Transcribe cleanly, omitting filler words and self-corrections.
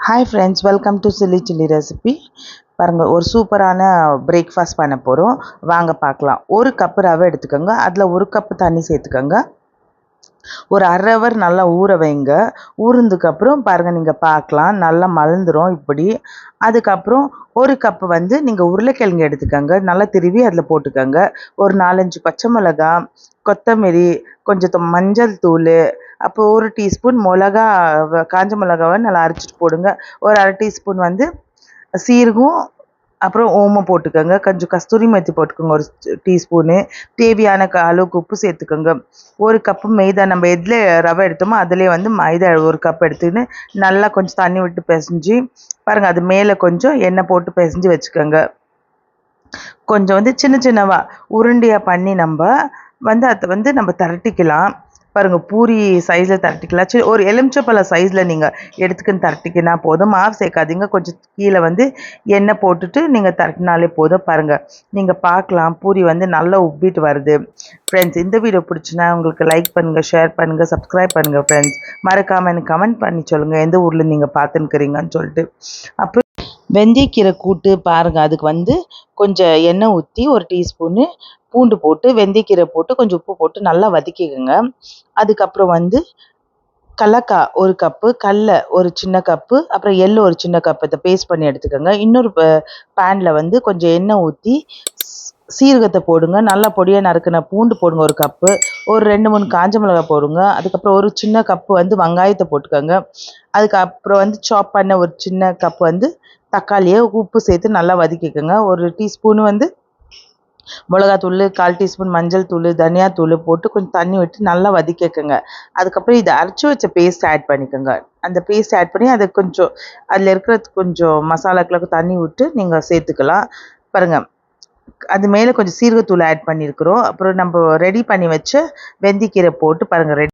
Hi friends, welcome to chilli chilli recipe. பாருங்கள், ஒரு சூப்பரான பிரேக்ஃபாஸ்ட் பண்ண போகிறோம். வாங்க பார்க்கலாம். ஒரு கப்பு ரவை எடுத்துக்கோங்க. அதில் ஒரு கப்பு தண்ணி சேர்த்துக்கோங்க. ஒரு அரை ஹவர் நல்லா ஊற வைங்க. ஊறுனதுக்கப்புறம் பாருங்கள், நீங்கள் பார்க்கலாம் நல்லா மலர்ந்துடும் இப்படி. அதுக்கப்புறம் ஒரு கப்பு நீங்கள் உருளைக்கிழங்கு எடுத்துக்கோங்க. நல்லா திருவி அதில் போட்டுக்கோங்க. ஒரு 4-5 பச்சை மிளகா, கொத்தமல்லி, கொஞ்சம் மஞ்சள் தூள், அப்போ ஒரு டீஸ்பூன் மிளகா, காஞ்ச மிளகாவை நல்லா அரைச்சிட்டு போடுங்க. ஒரு அரை டீஸ்பூன் சீரகம், அப்புறம் ஓமம் போட்டுக்கோங்க. கொஞ்சம் கஸ்தூரி மெத்தி போட்டுக்கோங்க, ஒரு டீஸ்பூனு. தேவையான அளவுக்கு உப்பு சேர்த்துக்கோங்க. ஒரு கப்பு மைதா, நம்ம எதில் ரவை எடுத்தோமோ அதிலே மைதா ஒரு கப் எடுத்துக்கின்னு நல்லா கொஞ்சம் தண்ணி விட்டு பிசைஞ்சு பாருங்கள், அது மேலே கொஞ்சம் எண்ணெய் போட்டு பிசைஞ்சு வச்சுக்கோங்க. கொஞ்சம் சின்ன சின்னவா உருண்டையாக பண்ணி அதை நம்ம திரட்டிக்கலாம். பாருங்கள், பூரி சைஸில் திரட்டிக்கலாம். ஒரு எலுமிச்சப்பழம் சைஸில் நீங்கள் எடுத்துக்கின்னு திரட்டிக்கினா போதும். மாவு சேர்க்காதீங்க. கொஞ்சம் கீழே எண்ணெய் போட்டுட்டு நீங்கள் திரட்டினாலே போதும். பாருங்கள், நீங்கள் பார்க்கலாம் பூரி நல்லா உப்பிட்டு வருது. ஃப்ரெண்ட்ஸ், இந்த வீடியோ பிடிச்சின்னா உங்களுக்கு லைக் பண்ணுங்கள், ஷேர் பண்ணுங்கள், சப்ஸ்கிரைப் பண்ணுங்கள். ஃப்ரெண்ட்ஸ், மறக்காமல் எனக்கு கமெண்ட் பண்ணி சொல்லுங்கள் எந்த ஊரில் நீங்கள் பார்த்துன்னுக்கிறீங்கன்னு சொல்லிட்டு. அப்புறம் வெந்தயக்கீரை கூட்டு பாருங்கள், அதுக்கு கொஞ்சம் எண்ணெய் ஊற்றி ஒரு டீஸ்பூனு பூண்டு போட்டு, வெந்தயக்கீரை போட்டு, கொஞ்சம் உப்பு போட்டு நல்லா வதக்கிக்கோங்க. அதுக்கப்புறம் கடலக்காய் ஒரு கப்பு, கடல ஒரு சின்ன கப்பு, அப்புறம் எள்ளு ஒரு சின்ன கப்பு, இதை பேஸ்ட் பண்ணி எடுத்துக்கோங்க. இன்னொரு பேனில் கொஞ்சம் எண்ணெய் ஊற்றி சீரகத்தை போடுங்க. நல்லா பொடியாக நறுக்கின பூண்டு போடுங்க ஒரு கப்பு. ஒரு 2-3 காஞ்ச மிளகாய் போடுங்க. அதுக்கப்புறம் ஒரு சின்ன கப்பு வெங்காயத்தை போட்டுக்கோங்க. அதுக்கப்புறம் சாப் பண்ண ஒரு சின்ன கப்பு தக்காளியை உப்பு சேர்த்து நல்லா வதக்கிக்கோங்க. ஒரு டீஸ்பூனு மிளகாத்தூள், 1/4 டீஸ்பூன் மஞ்சள் தூள், தனியாத்தூள் போட்டு கொஞ்சம் தண்ணி விட்டு நல்லா வதக்கிக்கோங்க. அதுக்கப்புறம் இதை அரைச்சி வச்ச பேஸ்ட் ஆட் பண்ணிக்கோங்க. அந்த பேஸ்ட் ஆட் பண்ணி அதை கொஞ்சம் அதில் இருக்கிற கொஞ்சம் மசாலாக்களுக்கு தண்ணி விட்டு நீங்கள் சேர்த்துக்கலாம். பாருங்கள், அது மேலே கொஞ்சம் சீரகத்தூள் ஆட் பண்ணியிருக்கிறோம். அப்புறம் நம்ம ரெடி பண்ணி வச்ச வெந்தயக்கீரை போட்டு பாருங்கள், ரெடி